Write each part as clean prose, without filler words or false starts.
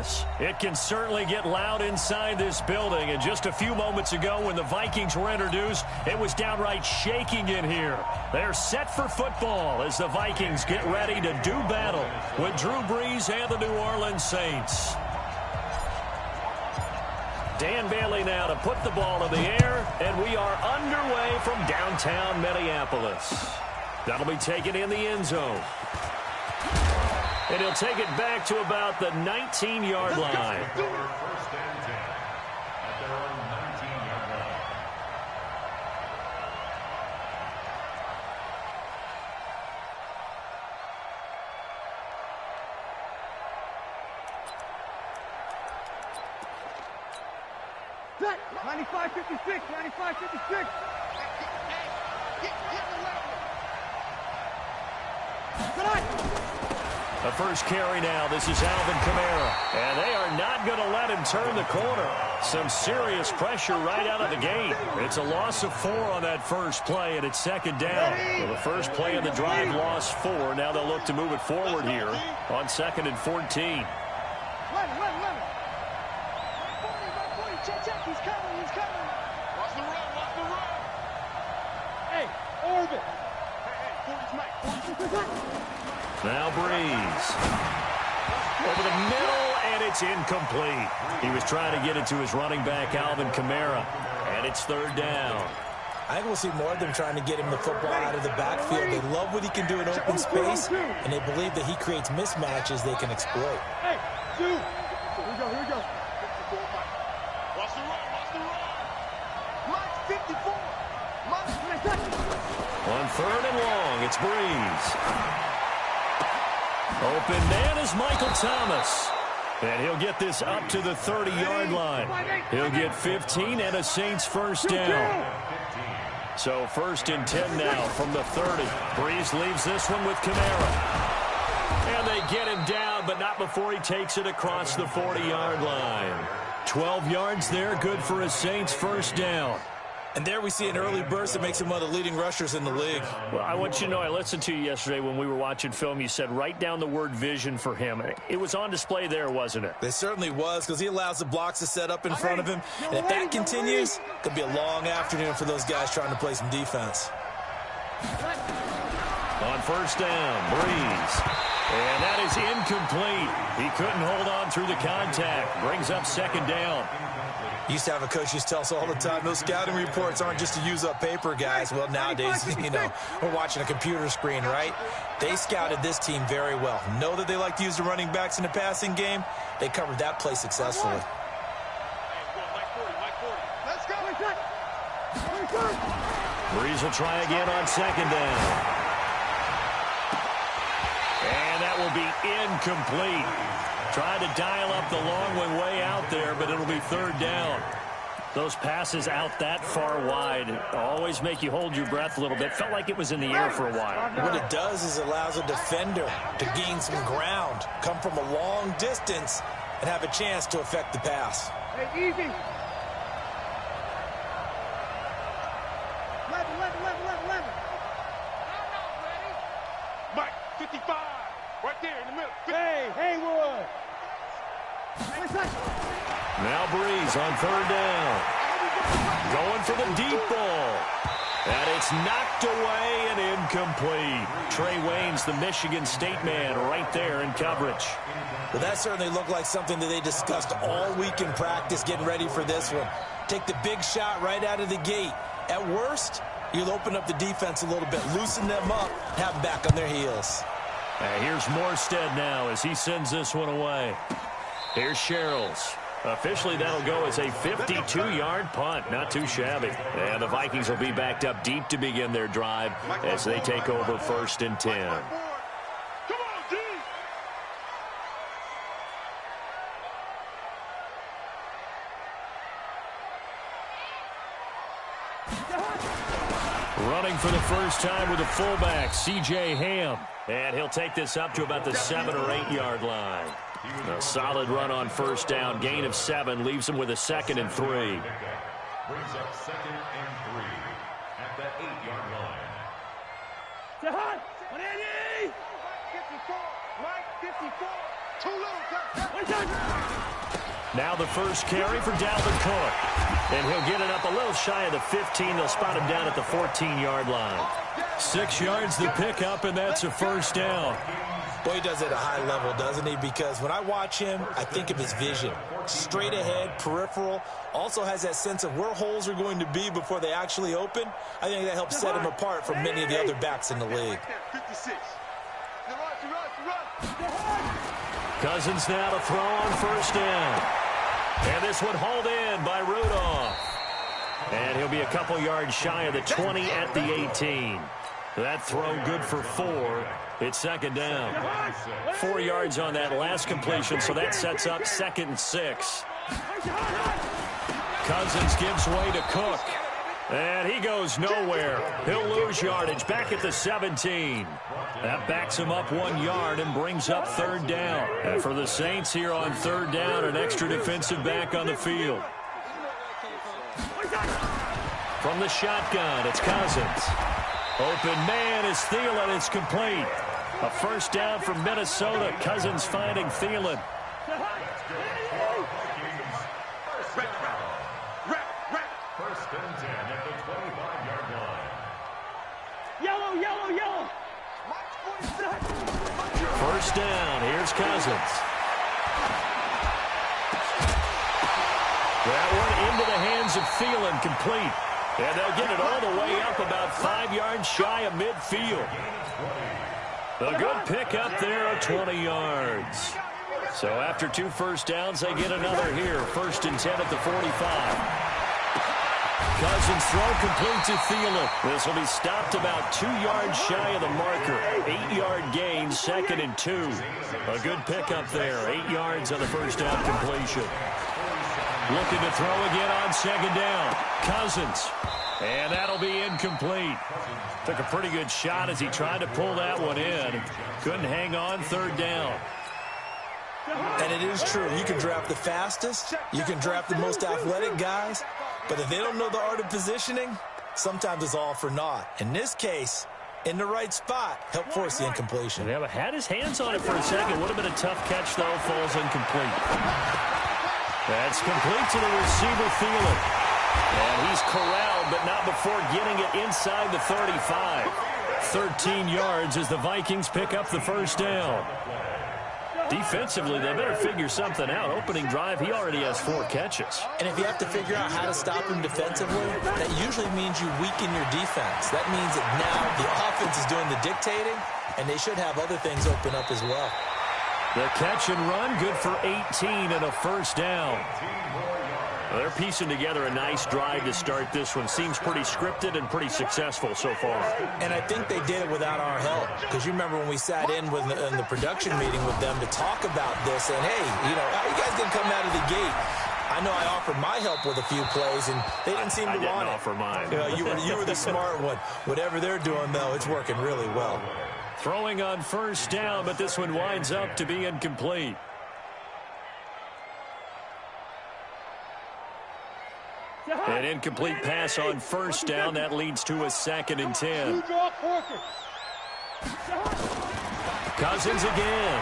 Minneapolis. It can certainly get loud inside this building. And just a few moments ago when the Vikings were introduced, it was downright shaking in here. They're set for football as the Vikings get ready to do battle with Drew Brees and the New Orleans Saints. Dan Bailey now to put the ball in the air, and we are underway from downtown Minneapolis. That'll be taken in the end zone. And he'll take it back to about the 19-yard line. First and 10 at their own 19-yard line. Set. 95-56, 95-56. The first carry now. This is Alvin Kamara. And they are not going to let him turn the corner. Some serious pressure right out of the gate. It's a loss of 4 on that first play, and it's second down. Well, the first play of the drive lost 4. Now they'll look to move it forward here on 2nd and 14. Check, he's coming, he's coming. Watch the run. Hey, orbit. Hey, 40's Mike. Now Brees. Over the middle, and it's incomplete. He was trying to get it to his running back, Alvin Kamara, and it's third down. I think we'll see more of them trying to get him the football out of the backfield. They love what he can do in open space, and they believe that he creates mismatches they can exploit. Hey, dude. Here we go. Watch the run. Mike 54. On 3rd and long, it's Brees. Open man is Michael Thomas. And he'll get this up to the 30-yard line. He'll get 15 and a Saints first down. So 1st and 10 now from the 30. Brees leaves this one with Kamara. And they get him down, but not before he takes it across the 40-yard line. 12 yards there, good for a Saints first down. And there we see an early burst that makes him one of the leading rushers in the league. Well, I want you to know, I listened to you yesterday when we were watching film. You said write down the word vision for him. It was on display there, wasn't it? It certainly was, because he allows the blocks to set up in front of him. And if that continues, it could be a long afternoon for those guys trying to play some defense. On 1st down, Brees. And that is incomplete. He couldn't hold on through the contact. Brings up 2nd down. Used to have a coach used to tell us all the time, those scouting reports aren't just to use up paper, guys. Well, nowadays, we're watching a computer screen, right? They scouted this team very well. Know that they like to use the running backs in the passing game. They covered that play successfully. Let's go. Brees will try again on 2nd down. And that will be incomplete. Tried to dial up the long one way out there, but it'll be 3rd down. Those passes out that far wide always make you hold your breath a little bit. Felt like it was in the air for a while. What it does is it allows a defender to gain some ground, come from a long distance, and have a chance to affect the pass. Hey, easy. 11. Mike, 55. Right there in the middle. Hey, Haywood. Now Brees on 3rd down. Going for the deep ball. And it's knocked away and incomplete. Trey Waynes, the Michigan State man, right there in coverage. Well, that certainly looked like something that they discussed all week in practice, getting ready for this one. Take the big shot right out of the gate. At worst, you'll open up the defense a little bit, loosen them up, have them back on their heels. Here's Morstead now as he sends this one away. Here's Sherrills. Officially, that'll go as a 52-yard punt. Not too shabby. And the Vikings will be backed up deep to begin their drive as they take over 1st and 10. Come on, D. Running for the first time with a fullback, C.J. Ham. And he'll take this up to about the 7 or 8 yard line. A solid run on 1st down. Gain of 7 leaves him with a 2nd and 3. Brings up 2nd and 3 at the 8-yard line. Jahan, 180. 54. Mike, 54. Too little. Now the first carry for Dalvin Cook. And he'll get it up a little shy of the 15. They'll spot him down at the 14-yard line. 6 yards the pickup, and that's a first down. Boy, he does it at a high level, doesn't he? Because when I watch him, I think of his vision. Straight ahead, peripheral. Also has that sense of where holes are going to be before they actually open. I think that helps set him apart from many of the other backs in the league. Cousins now to throw on first down. And this one hauled in by Rudolph. And he'll be a couple yards shy of the 20 at the 18. That throw good for 4. It's second down. 4 yards on that last completion, so that sets up 2nd and 6. Cousins gives way to Cook. And he goes nowhere. He'll lose yardage back at the 17. That backs him up 1 yard and brings up 3rd down. And for the Saints here on 3rd down, an extra defensive back on the field. From the shotgun, it's Cousins. Open man is Thielen. It's complete. A first down from Minnesota. Cousins finding Thielen. First and 10 at the 25-yard line. Yellow, yellow, yellow. First down. Here's Cousins. That one into the hands of Thielen, complete. And they'll get it all the way up about 5 yards shy of midfield. A good pickup there of 20 yards. So after 2 first downs, they get another here. 1st and 10 at the 45. Cousins throw complete to Thielen. This will be stopped about 2 yards shy of the marker. 8-yard gain, 2nd and 2. A good pickup there. 8 yards on the first down completion. Looking to throw again on 2nd down. Cousins. And that'll be incomplete. Took a pretty good shot as he tried to pull that one in. Couldn't hang on 3rd down. And it is true. You can draft the fastest. You can draft the most athletic guys. But if they don't know the art of positioning, sometimes it's all for naught. In this case, in the right spot, helped force the incompletion. Yeah, but had his hands on it for a second. Would have been a tough catch, though. Falls incomplete. That's complete to the receiver, Thielen. And he's corralled, but not before getting it inside the 35. 13 yards as the Vikings pick up the first down. Defensively, they better figure something out. Opening drive, he already has 4 catches. And if you have to figure out how to stop him defensively, that usually means you weaken your defense. That means that now the offense is doing the dictating, and they should have other things open up as well. The catch and run, good for 18 and a first down. Well, they're piecing together a nice drive to start this one. Seems pretty scripted and pretty successful so far. And I think they did it without our help. Because you remember when we sat in the production meeting with them to talk about this, and hey, you know, how you guys didn't come out of the gate. I know I offered my help with a few plays, and they didn't seem to want it. I didn't offer mine. You know, you were the smart one. Whatever they're doing, though, it's working really well. Throwing on first down, but this one winds up to be incomplete. An incomplete pass on first down. That leads to a 2nd and 10. Cousins again.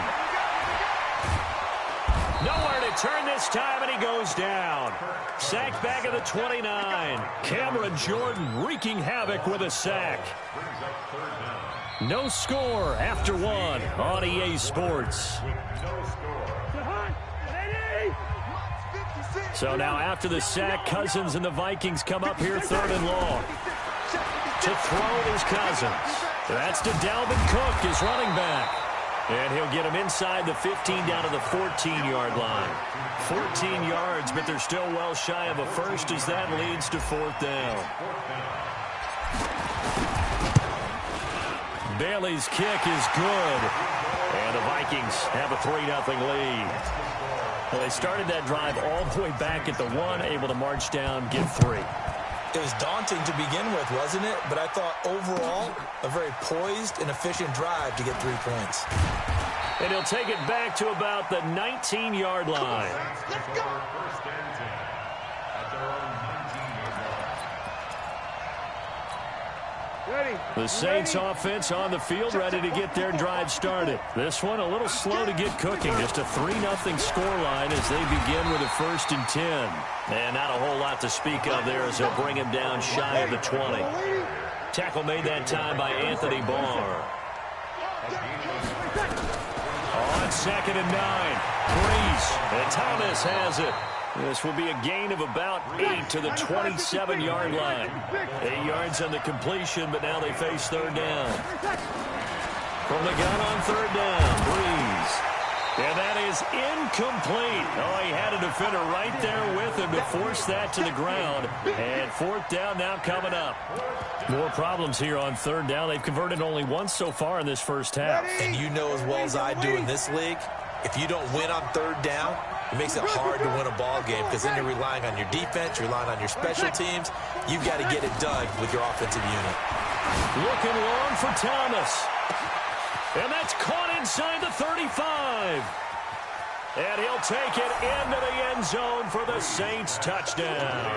Nowhere to turn this time, and he goes down. Sacked back at the 29. Cameron Jordan wreaking havoc with a sack. No score after 1 on EA Sports. So now after the sack, Cousins and the Vikings come up here 3rd and long. To throw is Cousins. That's to Dalvin Cook, his running back. And he'll get him inside the 15 down to the 14-yard line. 14 yards, but they're still well shy of a first as that leads to 4th down. Bailey's kick is good. And the Vikings have a 3-0 lead. Well, they started that drive all the way back at the 1, able to march down, get 3. It was daunting to begin with, wasn't it? But I thought overall, a very poised and efficient drive to get 3 points. And he'll take it back to about the 19-yard line. Let's go. First and 10 at their own 19-yard line. The Saints offense on the field, ready to get their drive started. This one a little slow to get cooking. Just a 3-0 scoreline as they begin with a 1st and 10. And not a whole lot to speak of there as they'll bring him down shy of the 20. Tackle made that time by Anthony Barr. On 2nd and 9. Breeze. And Thomas has it. This will be a gain of about 8 to the 27-yard line. 8 yards on the completion, but now they face 3rd down. From the gun on 3rd down, Breeze. And that is incomplete. Oh, he had a defender right there with him to force that to the ground. And 4th down now coming up. More problems here on 3rd down. They've converted only once so far in this first half. And you know as well as I do in this league, if you don't win on 3rd down, it makes it hard to win a ball game because then you're relying on your defense, you're relying on your special teams. You've got to get it done with your offensive unit. Looking long for Thomas. And that's caught inside the 35. And he'll take it into the end zone for the Saints touchdown.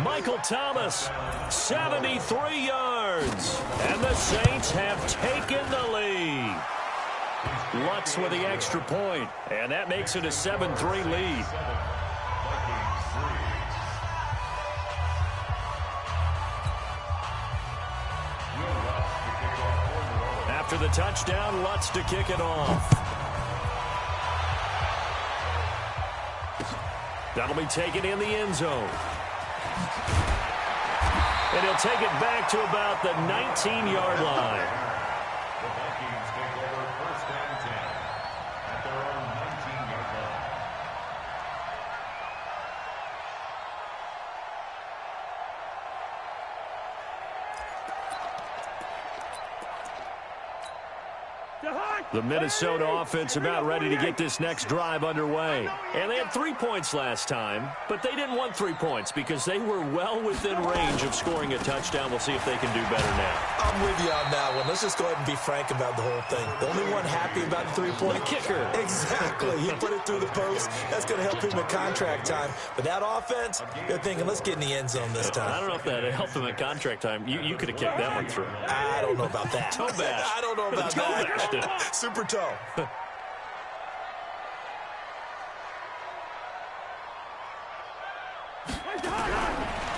Michael Thomas, 73 yards. And the Saints have taken the lead. Lutz with the extra point, and that makes it a 7-3 lead. After the touchdown, Lutz to kick it off. That'll be taken in the end zone. And he'll take it back to about the 19-yard line. The Minnesota offense about ready to get this next drive underway. And they had 3 points last time, but they didn't want 3 points because they were well within range of scoring a touchdown. We'll see if they can do better now. I'm with you on that one. Let's just go ahead and be frank about the whole thing. The only one happy about the 3-point kicker. Exactly. He put it through the post. That's going to help him at contract time. But that offense, you're thinking, let's get in the end zone this time. I don't know if that helped him at contract time. You could have kicked that one through. I don't know about that. Toe bash. I don't know about that. Super toe.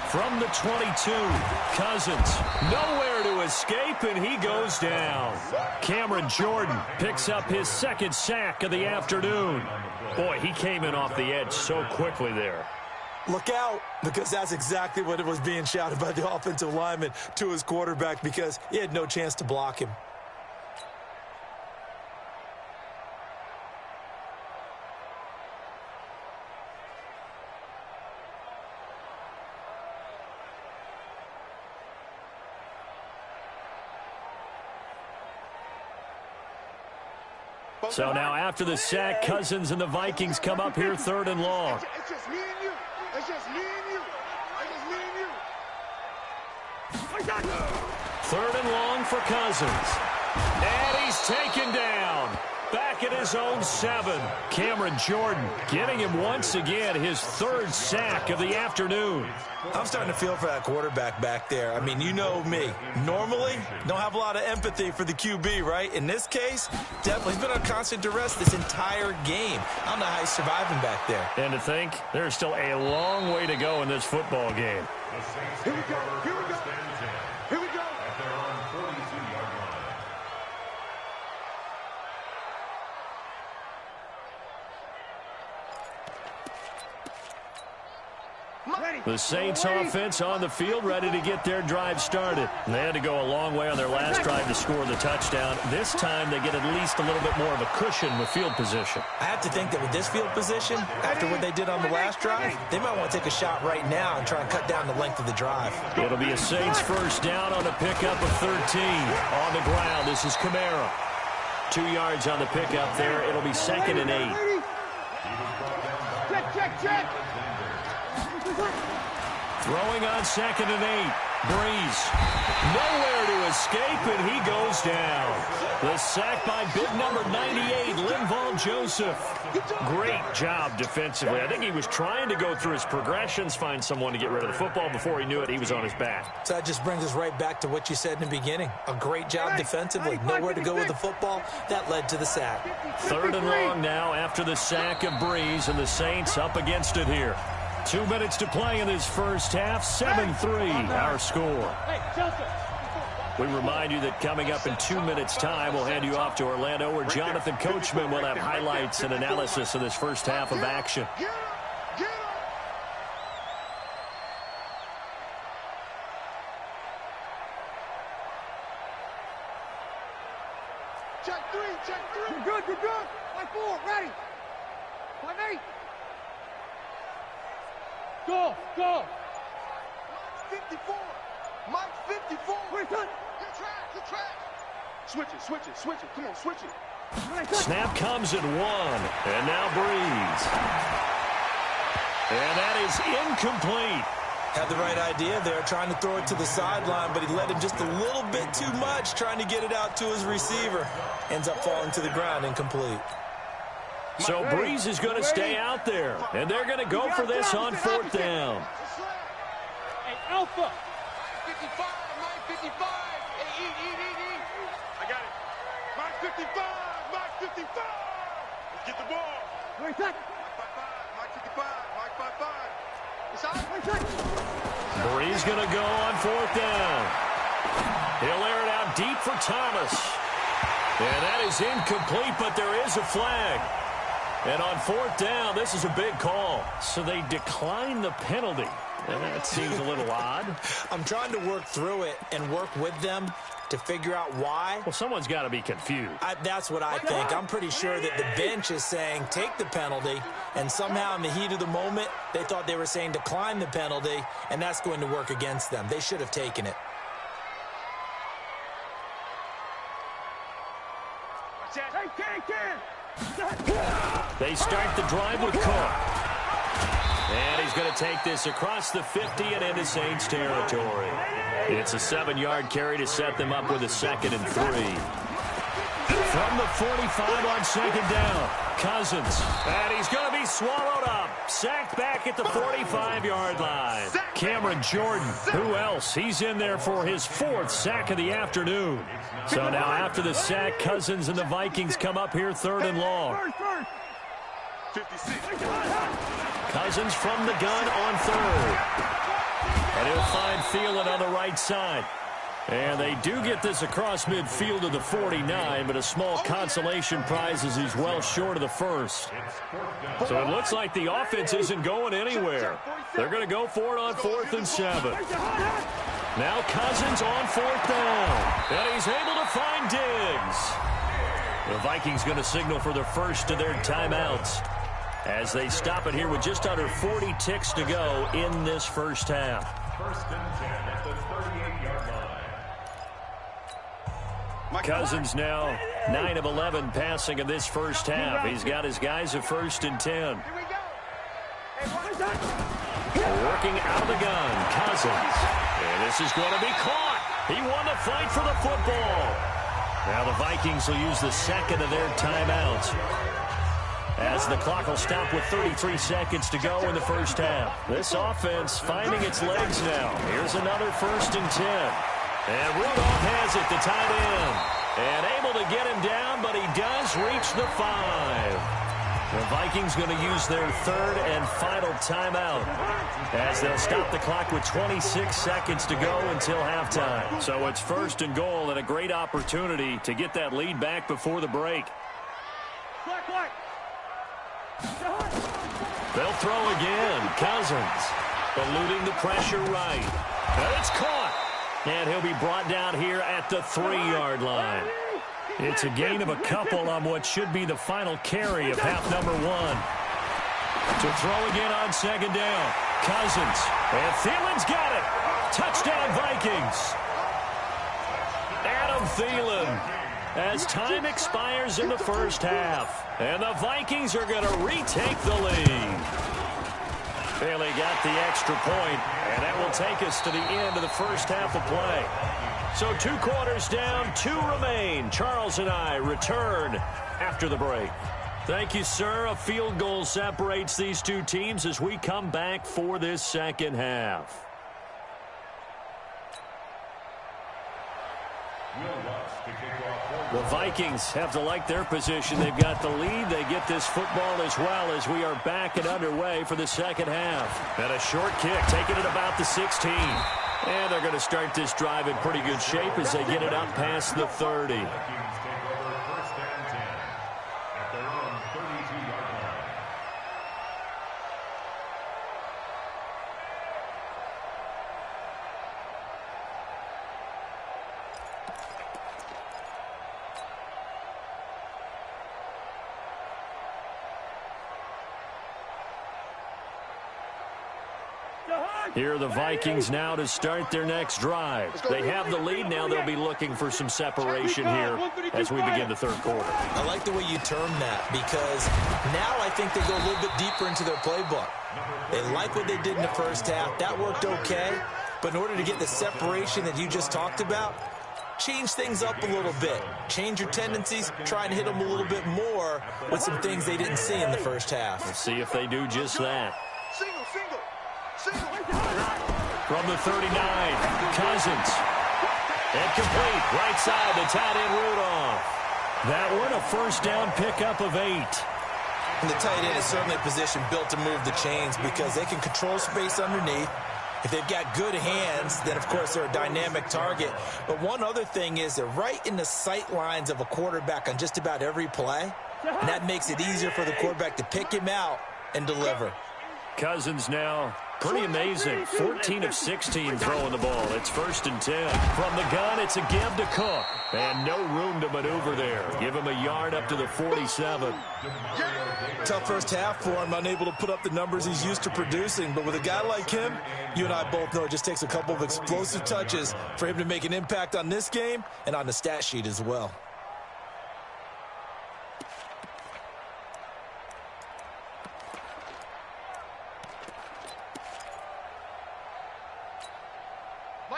From the 22, Cousins, nowhere to escape, and he goes down. Cameron Jordan picks up his 2nd sack of the afternoon. Boy, he came in off the edge so quickly there. Look out, because that's exactly what it was being shouted by the offensive lineman to his quarterback because he had no chance to block him. So now after the sack, Cousins and the Vikings come up here 3rd and long. It's just me and you. It's just me and you. It's just me and you. 3rd and long for Cousins. And he's taken down. Back at his own 7. Cameron Jordan getting him once again his 3rd sack of the afternoon. I'm starting to feel for that quarterback back there. I mean, you know me. Normally, don't have a lot of empathy for the QB, right? In this case, definitely he's been on constant duress this entire game. I don't know how he's surviving back there. And to think, there's still a long way to go in this football game. Here we go. Here we go. Here we go. At their own 42-yard line. The Saints offense on the field ready to get their drive started. They had to go a long way on their last drive to score the touchdown. This time they get at least a little bit more of a cushion with field position. I have to think that with this field position, after what they did on the last drive, they might want to take a shot right now and try and cut down the length of the drive. It'll be a Saints 1st down on a pickup of 13. On the ground, this is Kamara. 2 yards on the pickup there. It'll be 2nd and 8. Check, check, check. Throwing on 2nd and 8. Breeze, nowhere to escape, and he goes down. The sack by big number 98, Linval Joseph. Great job defensively. I think he was trying to go through his progressions, find someone to get rid of the football. Before he knew it, he was on his back. So that just brings us right back to what you said in the beginning. A great job defensively. Nowhere to go with the football. That led to the sack. 3rd and long now after the sack of Breeze, and the Saints up against it here. 2 minutes to play in this first half. 7-3 our score. We remind you that coming up in 2 minutes' time, we'll hand you off to Orlando, where Jonathan Coachman will have highlights and analysis of this first half of action. Check three. You're good. Line 4, ready. Line 8. Go. 54. Mike 54. Good track. Switch it. Come on, switch it. Snap comes at 1. And now Breeze. And that is incomplete. Had the right idea there, trying to throw it to the sideline, but he led him just a little bit too much, trying to get it out to his receiver. Ends up falling to the ground, incomplete. So Breeze is going to stay out there, and they're going to go for this on 4th down. Hey, Alpha. 55, Mike 55. Hey, E. I got it. Mike 55. Let's get the ball. Mike 55. It's out. Breeze going to go on 4th down. He'll air it out deep for Thomas. And that is incomplete, but there is a flag. And on 4th down, this is a big call. So they decline the penalty. And that seems a little odd. I'm trying to work through it and work with them to figure out why. Well, someone's got to be confused. That's what I think. I'm pretty sure that the bench is saying take the penalty, and somehow in the heat of the moment, they thought they were saying decline the penalty, and that's going to work against them. They should have taken it. They start the drive with Cook. And he's going to take this across the 50 and into Saints territory. It's a 7-yard carry to set them up with a 2nd and 3. From the 45 on 2nd down, Cousins. And he's going to be swallowed up. Sacked back at the 45-yard line. Cameron Jordan, who else? He's in there for his 4th sack of the afternoon. So now after the sack, Cousins and the Vikings come up here 3rd and long. 56. Cousins from the gun on 3rd. And he'll find Thielen on the right side. And they do get this across midfield to the 49, but a small consolation prize as he's well short of the 1st. So it looks like the offense isn't going anywhere. They're going to go for it on 4th and 7. Now Cousins on 4th down. And he's able to find Diggs. The Vikings going to signal for the first of their timeouts as they stop it here with just under 40 ticks to go in this first half. 1st and 10 at the 38-yard line. Cousins now 9 of 11 passing in this first half. He's got his guys at 1st and 10. Working out of the gun, Cousins. And this is going to be caught. He won the fight for the football. Now the Vikings will use the 2nd of their timeouts, as the clock will stop with 33 seconds to go in the first half. This offense finding its legs now. Here's another 1st and 10. And Rudolph has it, the tight end. And able to get him down, but he does reach the 5. The Vikings going to use their 3rd and final timeout, as they'll stop the clock with 26 seconds to go until halftime. So it's 1st and goal, and a great opportunity to get that lead back before the break. They'll throw again. Cousins eluding the pressure right. And it's caught. And he'll be brought down here at the 3-yard line. It's a gain of a couple on what should be the final carry of half number 1. To throw again on 2nd down. Cousins. And Thielen's got it. Touchdown, Vikings. Adam Thielen, as time expires in the first half. And the Vikings are going to retake the lead. Bailey got the extra point, and that will take us to the end of the first half of play. So 2 quarters down, 2 remain. Charles and I return after the break. Thank you, sir. A field goal separates these two teams as we come back for this second half. The Vikings have to like their position. They've got the lead. They get this football as well as we are back and underway for the second half. And a short kick, taking it about the 16. And they're going to start this drive in pretty good shape as they get it up past the 30. Here are the Vikings now to start their next drive. They have the lead. Now they'll be looking for some separation here as we begin the third quarter. I like the way you term that because now I think they go a little bit deeper into their playbook. They like what they did in the first half. That worked okay. But in order to get the separation that you just talked about, change things up a little bit. Change your tendencies. Try and hit them a little bit more with some things they didn't see in the first half. Let's see if they do just that. From the 39, Cousins. And complete. Right side, the tight end Rudolph. That one, a first down pickup of 8. And the tight end is certainly a position built to move the chains because they can control space underneath. If they've got good hands, then, of course, they're a dynamic target. But one other thing is they're right in the sight lines of a quarterback on just about every play. And that makes it easier for the quarterback to pick him out and deliver. Cousins now, pretty amazing. 14 of 16 throwing the ball. It's 1st and 10. From the gun, it's a give to Cook. And no room to maneuver there. Give him a yard up to the 47. Tough first half for him, unable to put up the numbers he's used to producing. But with a guy like him, you and I both know it just takes a couple of explosive touches for him to make an impact on this game and on the stat sheet as well.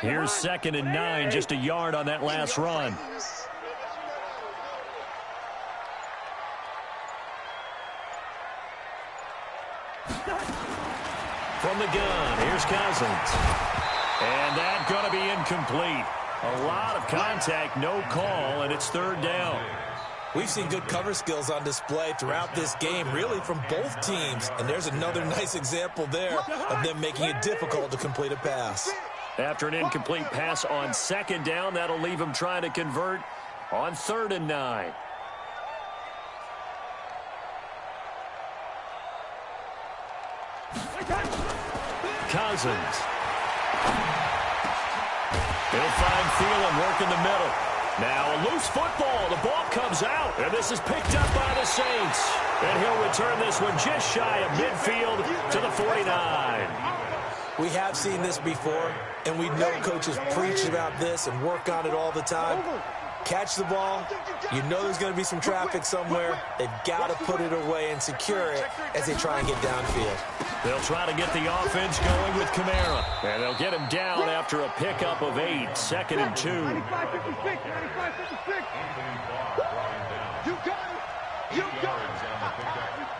Here's 2nd and 9, just a yard on that last run. From the gun, here's Cousins. And that's going to be incomplete. A lot of contact, no call, and it's 3rd down. We've seen good cover skills on display throughout this game, really from both teams. And there's another nice example there of them making it difficult to complete a pass. After an incomplete pass on 2nd down, that'll leave him trying to convert on 3rd and 9. Cousins. He'll find Thielen working the middle. Now a loose football. The ball comes out, and this is picked up by the Saints. And he'll return this one just shy of midfield to the 49. We have seen this before, and we know coaches preach about this and work on it all the time. Catch the ball. You know there's going to be some traffic somewhere. They've got to put it away and secure it as they try and get downfield. They'll try to get the offense going with Kamara. And they'll get him down after a pickup of 8. 2nd and 2. 95-56, 95-56. You got it. You got it.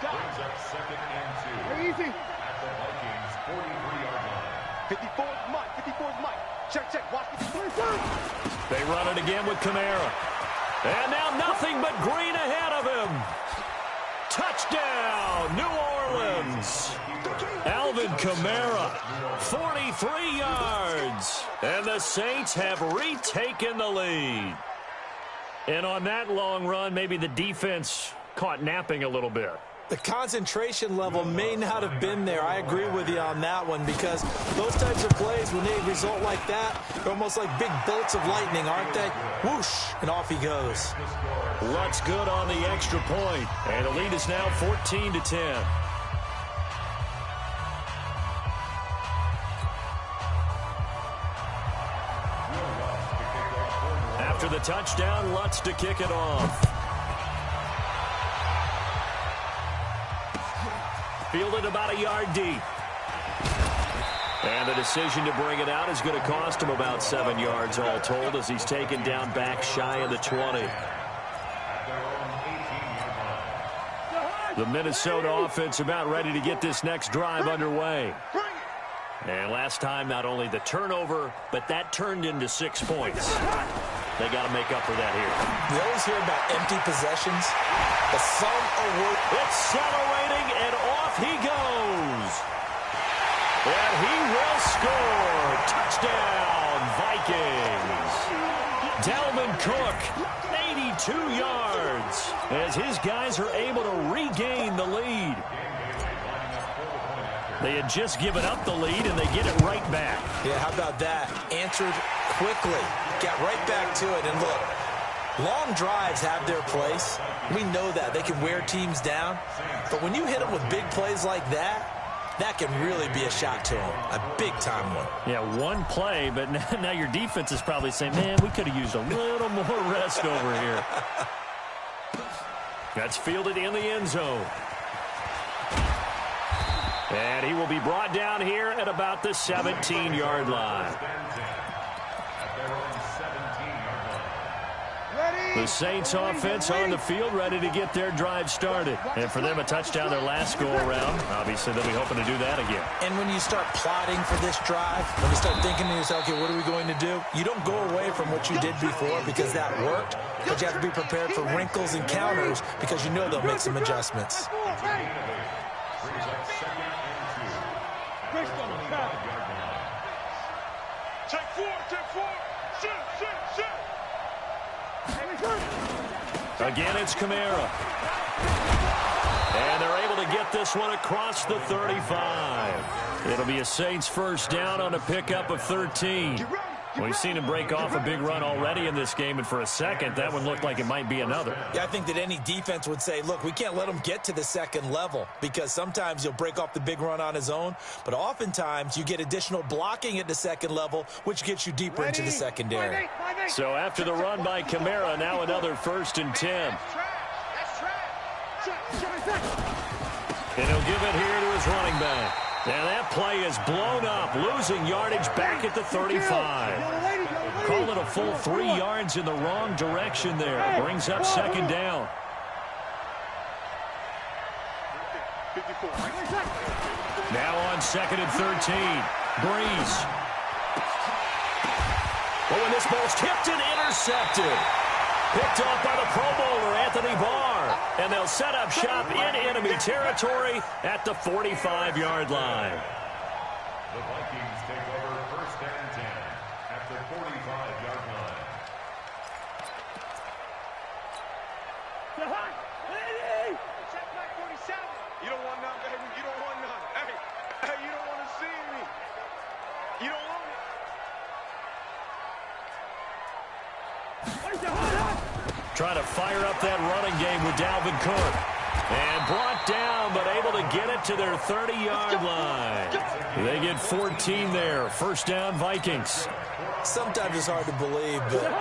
Brings up 2nd and 2. Easy. At the Vikings' 43-yard line. 54 is Mike. 54 is Mike. Check. Watch the 23rd. They run it again with Kamara. And now nothing but green ahead of him. Touchdown, New Orleans. Alvin Kamara, 43 yards. And the Saints have retaken the lead. And on that long run, maybe the defense caught napping a little bit. The concentration level may not have been there. I agree with you on that one because those types of plays, when they result like that, they're almost like big bolts of lightning, aren't they? Whoosh, and off he goes. Lutt's good on the extra point, and the lead is now 14-10. After the touchdown, Lutz to kick it off. Fielded about a yard deep. And the decision to bring it out is going to cost him about 7 yards all told as he's taken down back shy of the 20. The Minnesota offense about ready to get this next drive underway. And last time, not only the turnover, but that turned into 6 points. They got to make up for that here. You always hear about empty possessions, but some are worth. Accelerating, and off he goes. And he will score. Touchdown, Vikings. Dalvin Cook, 82 yards, as his guys are able to regain the lead. They had just given up the lead, and they get it right back. Yeah, how about that? Answered quickly. Got right back to it. And look, long drives have their place. We know that. They can wear teams down. But when you hit them with big plays like that, that can really be a shot to them. A big-time one. Yeah, one play, but now your defense is probably saying, man, we could have used a little more rest over here. That's fielded in the end zone. And he will be brought down here at about the 17-yard line. The Saints offense on the field ready to get their drive started. And for them, a touchdown their last go-around. Obviously, they'll be hoping to do that again. And when you start plotting for this drive, when you start thinking to yourself, okay, what are we going to do? You don't go away from what you did before because that worked. But you have to be prepared for wrinkles and counters because you know they'll make some adjustments. Take four. Shoot. Again, it's Kamara. And they're able to get this one across the 35. It'll be a Saints first down on a pickup of 13. We've seen him break off a big run already in this game, and for a second, that one looked like it might be another. Yeah, I think that any defense would say, look, we can't let him get to the second level because sometimes he'll break off the big run on his own, but oftentimes you get additional blocking at the second level, which gets you deeper into the secondary. So after the run by Kamara, now another 1st and 10. And he'll give it here to his running back. And that play is blown up, losing yardage back at the 35. Call it a full 3 yards in the wrong direction there. Brings up second down. Now on 2nd and 13. Breeze. Oh, and this ball's tipped and intercepted. Picked off by the Pro Bowler, Anthony Barr. And they'll set up shop in enemy territory at the 45-yard line. The Vikings take over 1st and 10 at the 45-yard line. Check back 47. You don't want none, baby. You don't want none. Hey, you don't want to see me. You don't want me. Trying to fire up that running game with Dalvin Cook. And brought down, but able to get it to their 30-yard line. They get 14 there. First down, Vikings. Sometimes it's hard to believe, but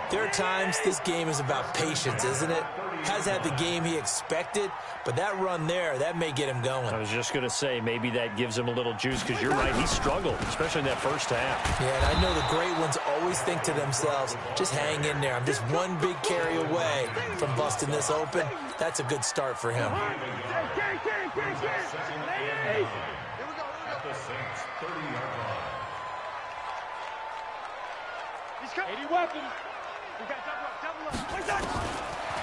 there are times this game is about patience, isn't it? Has had the game he expected, but that run there, that may get him going. I was just going to say, maybe that gives him a little juice, because you're right, he struggled, especially in that first half. Yeah, and I know the great ones always think to themselves, just hang in there. I'm just one big carry away from busting this open. That's a good start for him. The Saints 30-yard line. He's got 80 weapons. We got double up.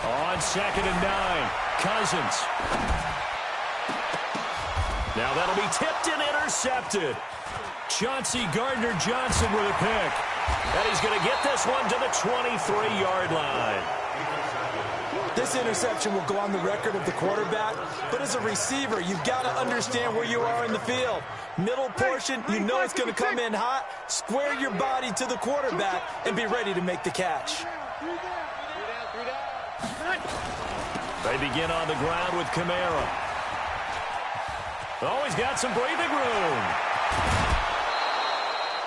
On 2nd and 9, Cousins. Now that'll be tipped and intercepted. Chauncey Gardner-Johnson with a pick. And he's going to get this one to the 23-yard line. This interception will go on the record of the quarterback, but as a receiver, you've got to understand where you are in the field. Middle portion, you know it's going to come in hot. Square your body to the quarterback and be ready to make the catch. They begin on the ground with Kamara. Oh, he's got some breathing room.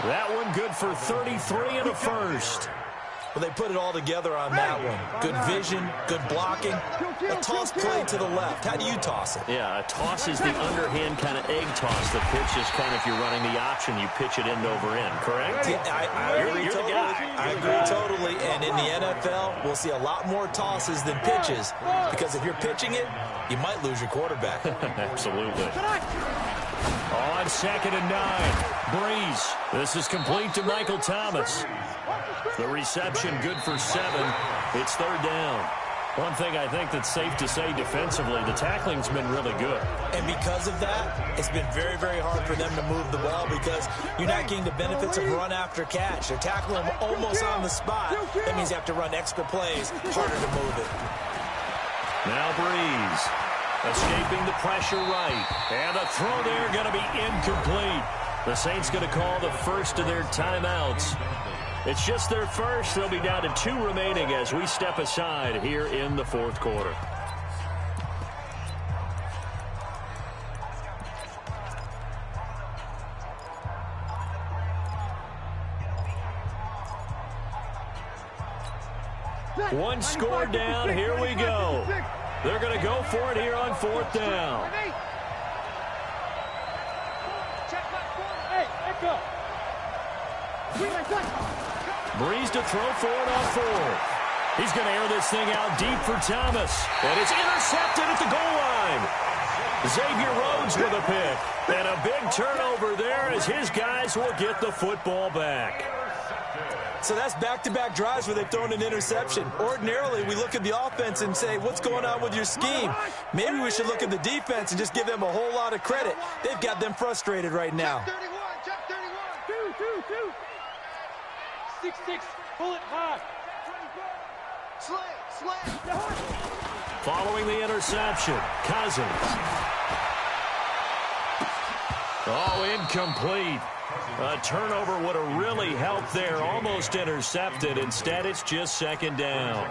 That one good for 33 and a first. Well, they put it all together on that one. Good vision, good blocking, a toss play to the left. How do you toss it? Yeah, a toss is the underhand kind of egg toss. The pitch is kind of, if you're running the option, you pitch it end over end, correct? Yeah, I agree You're totally. the guy. I agree totally. And in the NFL, we'll see a lot more tosses than pitches because if you're pitching it, you might lose your quarterback. Absolutely. On 2nd and 9, Breeze. This is complete to Michael Thomas. The reception good for 7. It's 3rd down. One thing I think that's safe to say defensively, the tackling's been really good. And because of that, it's been very, very hard for them to move the ball because you're not getting the benefits of run after catch. They're tackling them almost on the spot. That means you have to run extra plays, harder to move it. Now Breeze. Escaping the pressure right. And the throw there going to be incomplete. The Saints going to call the first of their timeouts. It's just their first. They'll be down to 2 remaining as we step aside here in the 4th quarter. One score down. Here we go. They're going to go for it here on 4th down. Breeze to throw for it on 4th. He's going to air this thing out deep for Thomas. And it's intercepted at the goal line. Xavier Rhodes with a pick. And a big turnover there as his guys will get the football back. So that's back-to-back drives where they've thrown an interception. Ordinarily, we look at the offense and say, what's going on with your scheme? Maybe we should look at the defense and just give them a whole lot of credit. They've got them frustrated right now. Check 31. 6-6. Pull it high. Slay. Following the interception, Cousins. Oh, incomplete. A turnover would have really helped there. Almost intercepted. Instead, it's just 2nd down.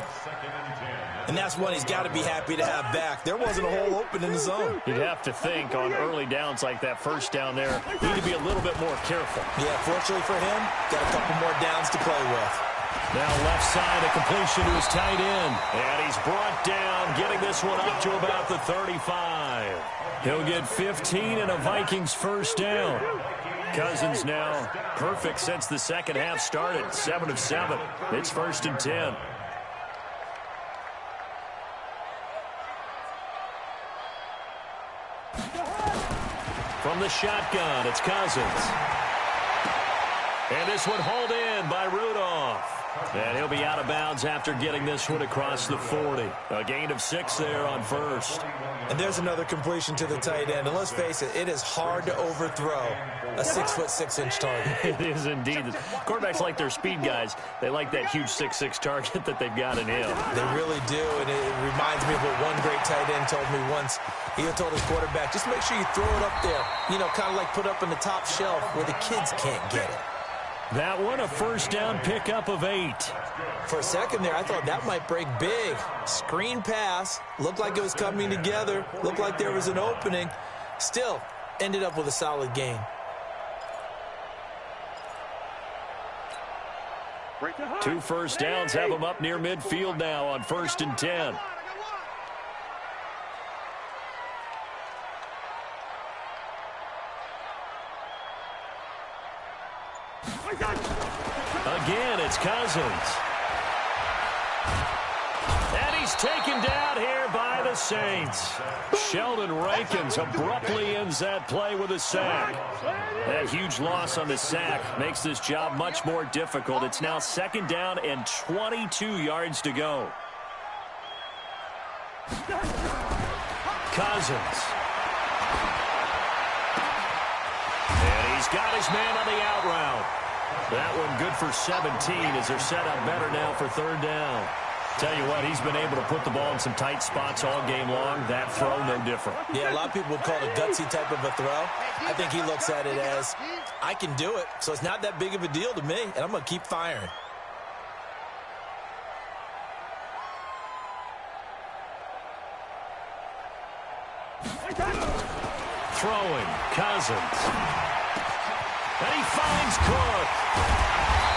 And that's one he's got to be happy to have back. There wasn't a hole open in the zone. You'd have to think on early downs like that, 1st down there, need to be a little bit more careful. Yeah, fortunately for him, got a couple more downs to play with. Now left side, a completion to his tight end. And he's brought down, getting this one up to about the 35. He'll get 15 and a Vikings 1st down. Cousins now perfect since the 2nd half started. 7 of 7. It's 1st and 10. From the shotgun, it's Cousins. And this one hauled in by Rudolph. And he'll be out of bounds after getting this one across the 40. A gain of 6 there on 1st. And there's another completion to the tight end. And let's face it, it is hard to overthrow a 6'6" target. It is indeed. Quarterbacks like their speed guys. They like that huge 6'6" target that they've got in him. They really do. And it reminds me of what one great tight end told me once. He told his quarterback, just make sure you throw it up there. You know, kind of like put up on the top shelf where the kids can't get it. That one, a 1st down pickup of 8. For a second there, I thought that might break big. Screen pass. Looked like it was coming together. Looked like there was an opening. Still, ended up with a solid gain. Two 1st downs have them up near midfield now on 1st and 10. Again, it's Cousins. And he's taken down here by the Saints. Sheldon Rankins abruptly ends that play with a sack. That huge loss on the sack makes this job much more difficult. It's now 2nd down and 22 yards to go. Cousins. And he's got his man on the out route. That one good for 17 as they're set up better now for 3rd down. Tell you what, he's been able to put the ball in some tight spots all game long. That throw, no different. Yeah, a lot of people would call it a gutsy type of a throw. I think he looks at it as, I can do it, so it's not that big of a deal to me, and I'm going to keep firing. Throwing, Cousins. And he finds Cook.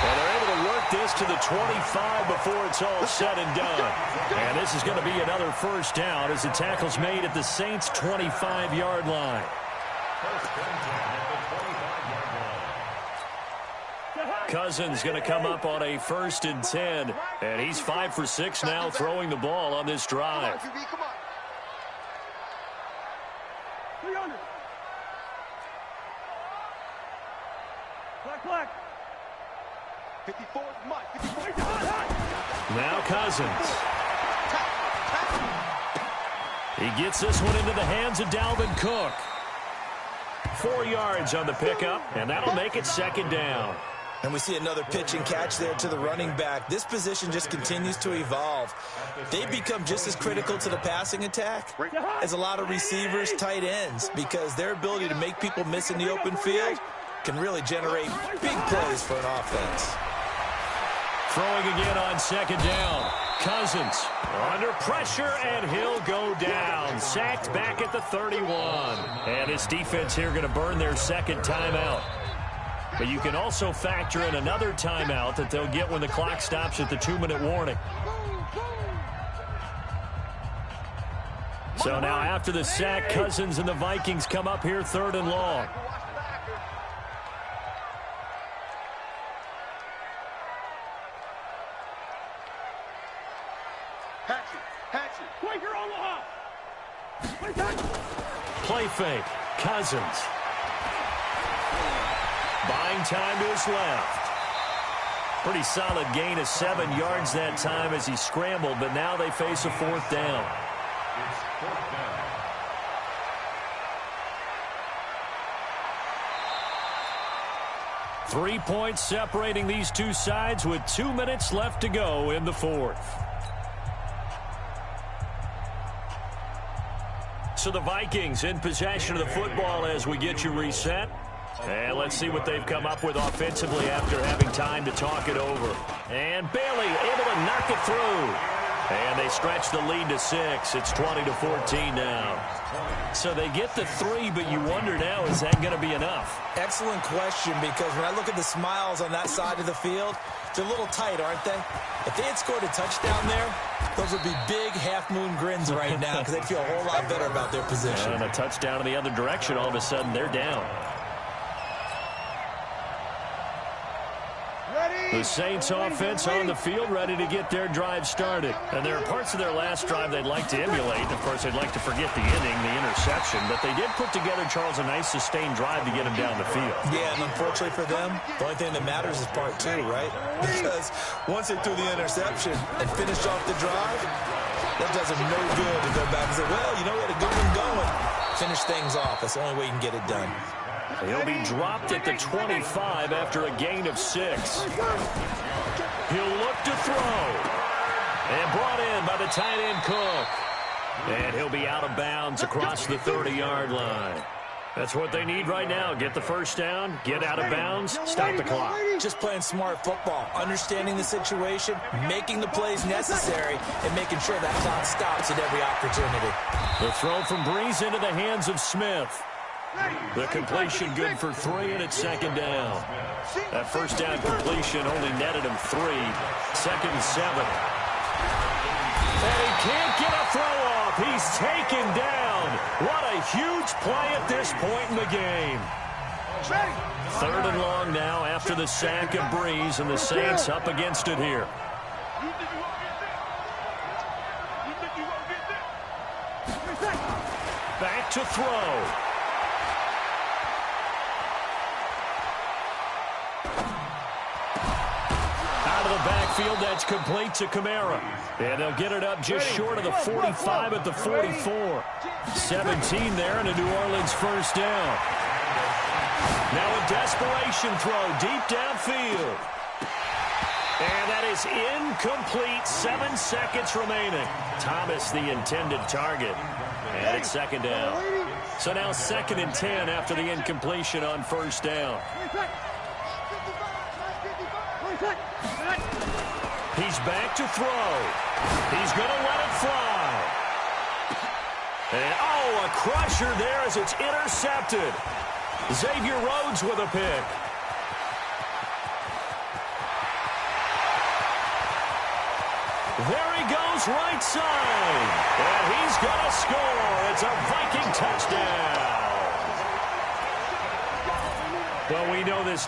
And they're able to work this to the 25 before it's all said and done. And this is going to be another first down as the tackle's made at the Saints' 25-yard line. Cousins going to come up on a 1st and 10. And he's 5 for 6 now throwing the ball on this drive. Come on. 300. Black. 54 is Mike. 54. Now Cousins. He gets this one into the hands of Dalvin Cook. 4 yards on the pickup, and that'll make it 2nd down. And we see another pitch and catch there to the running back. This position just continues to evolve. They become just as critical to the passing attack as a lot of receivers, tight ends, because their ability to make people miss in the open field can really generate big plays for an offense. Throwing again on 2nd down. Cousins under pressure, and he'll go down. Sacked back at the 31. And his defense here going to burn their 2nd timeout. But you can also factor in another timeout that they'll get when the clock stops at the 2-minute warning. So now after the sack, Cousins and the Vikings come up here 3rd and long. Play fake. Cousins. Buying time to his left. Pretty solid gain of 7 yards that time as he scrambled, but now they face a 4th down. It's 4th down. Three points separating these two sides with 2 minutes left to go in the 4th. So the Vikings in possession of the football as we get you reset. And let's see what they've come up with offensively after having time to talk it over. And Bailey able to knock it through. And they stretch the lead to 6. It's 20-14 now. So they get the 3, but you wonder now, is that going to be enough? Excellent question, because when I look at the smiles on that side of the field, they're a little tight, aren't they? If they had scored a touchdown there, those would be big half-moon grins right now because they'd feel a whole lot better about their position. And a touchdown in the other direction, all of a sudden they're down. The Saints offense on the field ready to get their drive started. And there are parts of their last drive they'd like to emulate. Of course, they'd like to forget the inning, the interception. But they did put together, Charles, a nice sustained drive to get him down the field. Yeah, and unfortunately for them, the only thing that matters is part 2, right? Because once they threw the interception and finished off the drive, that does them no good to go back and say, well, you know, we had a good one going. Finish things off. That's the only way you can get it done. He'll be dropped at the 25 after a gain of 6. He'll look to throw. And brought in by the tight end Cook. And he'll be out of bounds across the 30-yard line. That's what they need right now. Get the first down, get out of bounds, stop the clock. Just playing smart football, understanding the situation, making the plays necessary, and making sure that clock stops at every opportunity. The throw from Breeze into the hands of Smith. The completion good for 3, and it's 2nd down. That first down completion only netted him 3. 2nd and 7. And he can't get a throw off. He's taken down. What a huge play at this point in the game. 3rd and long now after the sack of Breeze, and the Saints up against it here. Back to throw. Backfield, that's complete to Kamara. And they'll get it up just short of the 45 at the 44. 17 there, and a New Orleans first down. Now a desperation throw deep downfield. And that is incomplete. 7 seconds remaining. Thomas, the intended target. And it's 2nd down. So now 2nd and 10 after the incompletion on first down. He's back to throw. He's going to let it fly. And, oh, a crusher there as it's intercepted. Xavier Rhodes with a pick. There he goes right side. And he's going to score. It's a Viking touchdown. Well, we know this.